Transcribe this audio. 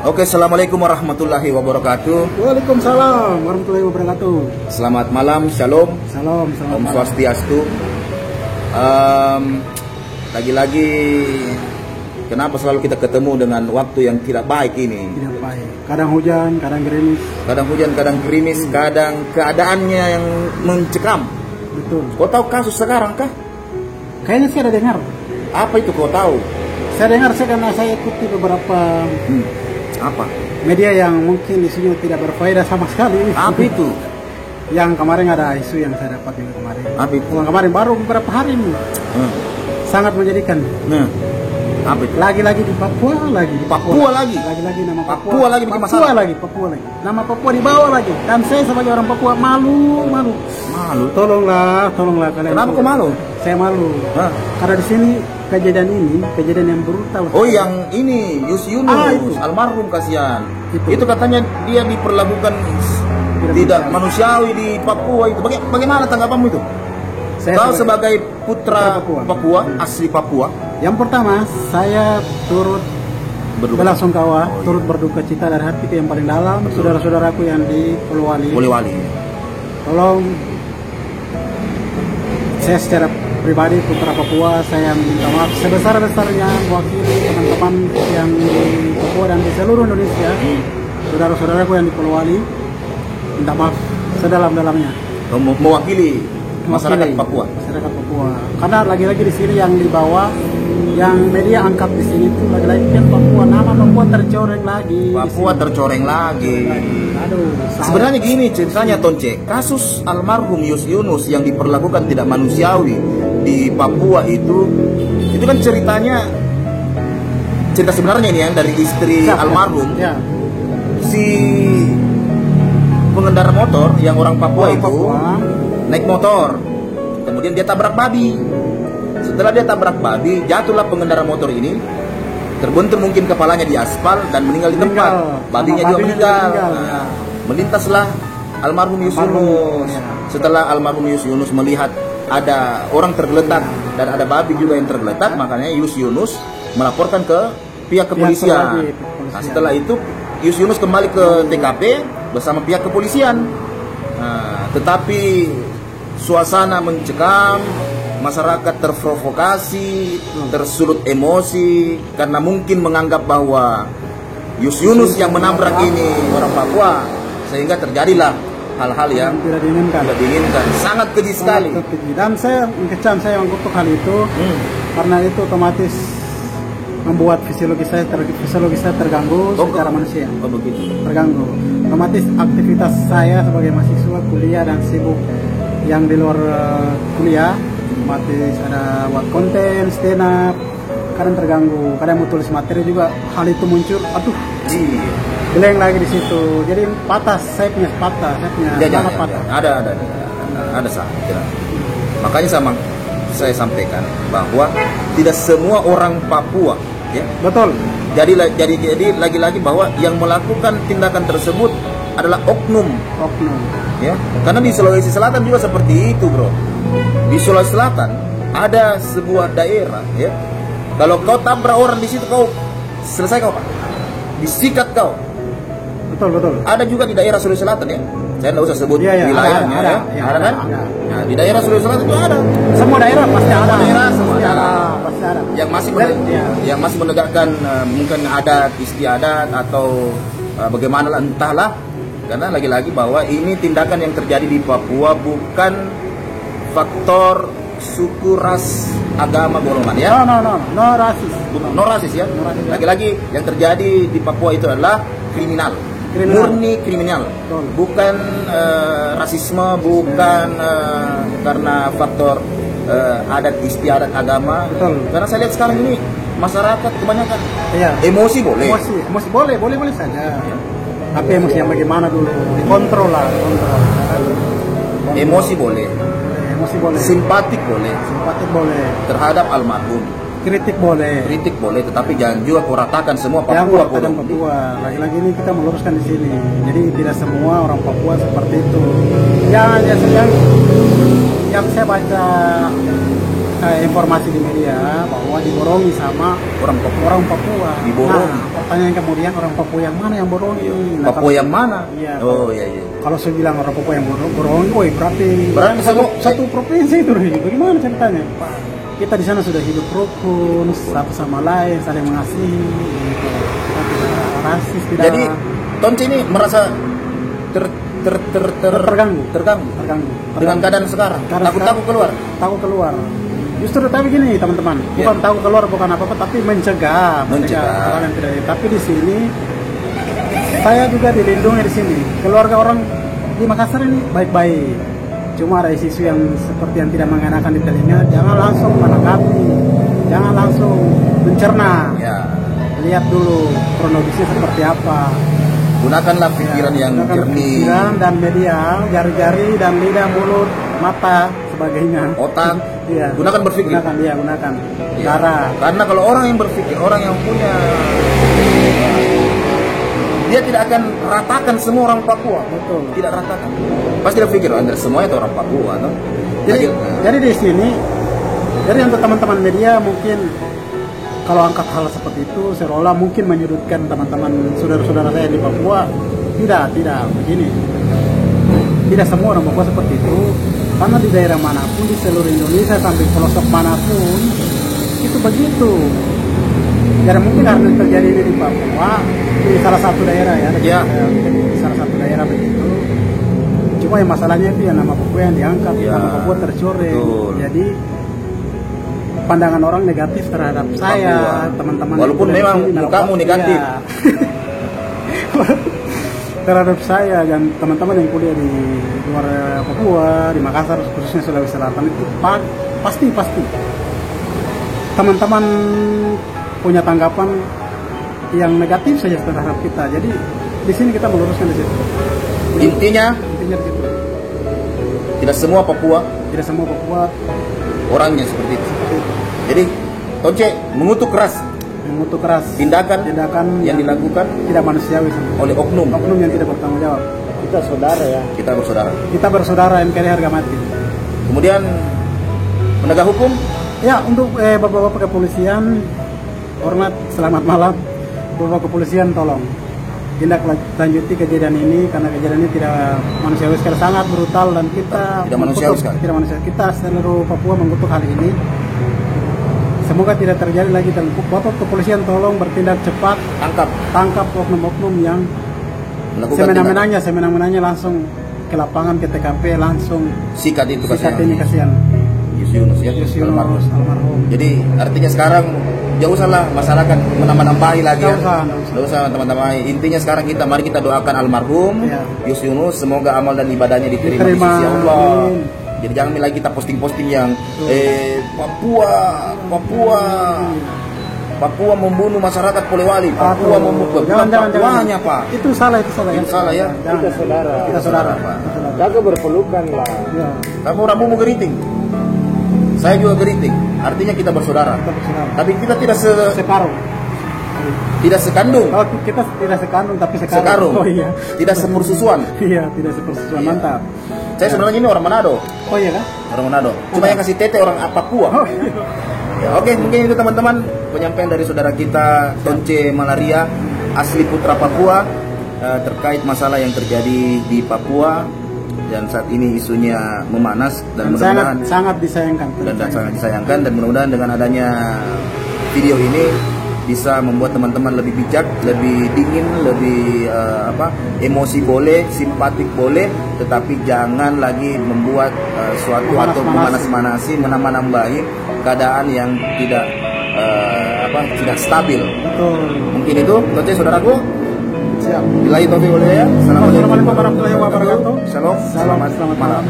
Oke, assalamualaikum warahmatullahi wabarakatuh. Waalaikumsalam warahmatullahi wabarakatuh. Selamat malam, shalom. Salam, Om Swastiastu. Lagi-lagi, kenapa selalu kita ketemu dengan waktu yang tidak baik ini? Tidak baik. Kadang hujan, kadang gerimis. Kadang hujan, kadang gerimis, kadang keadaannya yang mencekam. Betul. Kau tahu kasus sekarang kah? Kayaknya saya ada dengar. Apa itu kau tahu? Saya dengar karena saya ikuti beberapa Apa? media yang mungkin isunya tidak berfaedah sama sekali. Apa itu? Yang kemarin ada isu yang saya dapat minggu kemarin. Apa itu? Bukan kemarin, baru beberapa hari ini. Sangat menjadikan. Nah, apa itu? Lagi-lagi di Papua lagi. Papua lagi? Lagi-lagi nama Papua. Papua lagi bikin Papua masalah? lagi, Papua lagi. Nama Papua dibawa lagi. Dan saya sebagai orang Papua malu. Malu? Tolonglah kalian. Kenapa kau malu? Saya malu. Hah? Karena di sini kejadian yang brutal. Oh, yang ini Yunus, itu. almarhum, kasihan. Itu. Itu katanya dia diperlakukan tidak manusiawi di Papua itu. Bagaimana tanggapanmu itu? Kau sebagai putra Papua, asli Papua. Yang pertama, saya turut belasungkawa, turut berduka cita dari hatiku yang paling dalam. Saudara-saudaraku yang di Polewali. Tolong, saya secara pribadi putra Papua, saya minta maaf sebesar-besarnya mewakili teman-teman yang di Papua dan di seluruh Indonesia. Saudara-saudaraku yang di Polewali, minta maaf sedalam-dalamnya. Mewakili masyarakat Papua. Masyarakat Papua. Karena lagi-lagi di sini yang dibawa, yang media angkat di sini itu lagi-lagi kan Papua, nama Papua tercoreng lagi. Papua tercoreng lagi. Aduh. Sebenarnya gini ceritanya Tonce, kasus almarhum Yunus yang diperlakukan tidak manusiawi di Papua itu kan ceritanya, cerita sebenarnya ini yang dari istri almarhum. Ya. Si pengendara motor yang orang Papua naik motor, kemudian dia tabrak babi. Setelah dia tabrak babi, jatuhlah pengendara motor ini, terbentur mungkin kepalanya di aspal dan meninggal di tempat. Babinya juga meninggal. Nah, melintaslah almarhum Yunus. Setelah almarhum Yunus melihat ada orang tergeletak dan ada babi juga yang tergeletak, makanya Yunus melaporkan ke pihak kepolisian. Nah, setelah itu Yunus kembali ke TKP bersama pihak kepolisian. Nah, tetapi suasana mencekam, masyarakat terprovokasi, tersulut emosi karena mungkin menganggap bahwa Yunus yang menabrak ini orang Papua, sehingga terjadilah hal-hal yang tidak diinginkan. Sangat keji sekali. Dan saya mengecam, saya mengutuk hal itu karena itu otomatis membuat fisiologi saya terganggu secara manusia. Oh, begitu. Terganggu. Otomatis aktivitas saya sebagai mahasiswa kuliah dan sibuk yang di luar kuliah, otomatis ada buat konten, stand up, kadang terganggu. Kadang mau tulis materi juga hal itu muncul. Aduh, geleng lagi di situ. Jadi patah, saya punya patah. Ada salah. Makanya saya sampaikan bahwa tidak semua orang Papua, ya. Betul. Jadi lagi-lagi bahwa yang melakukan tindakan tersebut adalah oknum. Ya, karena di Sulawesi Selatan juga seperti itu, bro. Di Sulawesi Selatan ada sebuah daerah, ya. Kalau kau tabrak orang di situ, kau selesai, kau Pak. Disikat kau. Betul. Ada juga di daerah Sulawesi Selatan, ya. Saya tidak usah sebut wilayahnya, ada kan? Nah, di daerah Sulawesi Selatan juga ada. Semua daerah pasti ada. Pasti ada. Yang masih menegakkan mungkin adat istiadat atau bagaimana lah, entahlah. Karena lagi-lagi bahwa ini tindakan yang terjadi di Papua bukan faktor suku, ras, agama, golongan, ya. No rasis ya. Lagi-lagi yang terjadi di Papua itu adalah kriminal. Murni kriminal. Bukan rasisme, bukan karena faktor adat istiadat agama. Karena saya lihat sekarang ini masyarakat kebanyakan emosi boleh. Emosi boleh saja. Tapi emosi yang bagaimana dulu? Dikontrol lah. Emosi boleh. Simpatik boleh. Terhadap almarhum. Kritik boleh, tetapi jangan juga kau ratakan semua Papua. Lagi-lagi ini kita meluruskan di sini. Jadi tidak semua orang Papua seperti itu. Yang saya baca informasi di media bahwa diborongi sama Orang Papua. orang Papua. Diborongi. Nah, pertanyaan kemudian orang Papua yang mana yang borongi? Nah, Papua yang mana? Iya. Oh iya iya. Kalau saya bilang orang Papua yang borongi, woi berarti Berarti satu provinsi itu. Bagaimana ceritanya? Kita di sana sudah hidup rukun satu sama lain, saling mengasihi, gitu. Kita tidak rasis, tidak Jadi Tonce ini merasa terganggu. terganggu dengan keadaan sekarang. Karena Takut keluar. Takut keluar. Justru tapi gini teman-teman, bukan takut keluar bukan apa-apa, tapi mencegah hal yang tidak. Tapi di sini saya juga dilindungi di sini. Keluarga orang di Makassar ini baik-baik. Cuma ada isu yang seperti yang tidak mengenakan di telinga, jangan langsung menanggapi, jangan langsung mencerna. Ya. Lihat dulu kronologisnya seperti apa. Gunakanlah pikiran yang Gunakan jernih, pikiran dan media, jari-jari dan lidah, mulut, mata, sebagainya. otak. Iya. Gunakan berpikir. Gunakan. Ya. Darah. Karena kalau orang yang berpikir, orang yang punya, dia tidak akan ratakan semua orang Papua. Betul. Tidak ratakan. Pasti dia pikir, Anda semuanya itu orang Papua, atau? Jadi di sini, jadi untuk teman-teman media mungkin kalau angkat hal seperti itu seolah mungkin menyudutkan teman-teman saudara-saudara saya di Papua. Tidak begini. Tidak semua orang Papua seperti itu. Karena di daerah manapun, di seluruh Indonesia sampai pelosok manapun itu begitu. Jadi mungkin harus terjadi ini di Papua, di salah satu daerah ya. Ya. Di salah satu daerah begitu. Cuma yang masalahnya itu ya nama Papua yang diangkat, Ya. nama Papua tercoreng. Betul. Jadi pandangan orang negatif terhadap saya, teman-teman. Walaupun yang memang di sini, mukamu negatif. Iya. Terhadap saya dan teman-teman yang kuliah di luar Papua, di Makassar, khususnya Sulawesi Selatan itu pasti teman-teman punya tanggapan yang negatif saja terhadap kita. Jadi di sini kita meluruskan di situ. Intinya, Intinya di situ. tidak semua Papua Tidak semua Papua orangnya seperti itu. seperti itu. Jadi Tonce mengutuk keras Mengutuk keras tindakan yang dilakukan tidak manusiawi sama oleh oknum. yang tidak bertanggung jawab. Kita saudara ya. Kita bersaudara. Kita bersaudara NKRI harga mati. Kemudian penegak hukum, Ya, untuk bapak-bapak kepolisian, hormat, selamat malam. Bapak kepolisian, tolong tindak lanjuti kejadian ini karena kejadian ini tidak manusiawi sekali, sangat brutal dan kita Tidak manusiawi sekali. Tidak manusiawi. Kita seluruh Papua mengutuk hal ini. Semoga tidak terjadi lagi dan bapak kepolisian tolong bertindak cepat, tangkap oknum-oknum yang melakukan semenang-menangnya langsung ke lapangan, ke TKP, langsung sikat itu sikat ini kasihan. Yunus ya, Yunus almarhum. Jadi artinya sekarang jauh usahlah masyarakat menambah-nambahi lagi ya. Nggak Usah teman-teman. Intinya sekarang mari kita doakan almarhum Ya. Yunus, semoga amal dan ibadahnya diterima di Diterima. sisi Allah. Amin. Jadi jangan lagi kita posting-posting yang Papua membunuh masyarakat Polewali, Papua memukul. Bukan Papuanya, Pak. Itu salah Itu salah ya. Jangan. Kita saudara. Kita saudara. Pak. Jaga berpelukan lah. Ya, Kamu Rambumu geriting, saya juga geriting. Artinya kita bersaudara. kita bersaudara. Tapi kita Sekarung. tidak sekandung, Kalau kita tidak sekandung tapi sekarung. Oh iya. Tidak sepersusuan. Iya, tidak sepersusuan. Iya. Mantap. Saya sebenarnya ini orang Manado. Oh iya kan? Orang Manado. Cuma yang kasih tete orang Papua. Oh iya. Ya, oke, mungkin itu teman-teman penyampaian dari saudara kita Tonce Malaria, asli putra Papua, terkait masalah yang terjadi di Papua dan saat ini isunya memanas dan mudah-mudahan sangat disayangkan. dan sangat disayangkan, dan mudah-mudahan dengan adanya video ini bisa membuat teman-teman lebih bijak, lebih dingin, lebih emosi boleh, simpatik boleh, tetapi jangan lagi membuat suatu atau memanas-manasi, menambah-nambahi keadaan yang tidak tidak stabil. Betul. Mungkin itu, Tonce saudaraku. Siap. Billahi taufiq wal hidayah. Assalamualaikum Warahmatullahi wabarakatuh. Shalom. Selamat malam.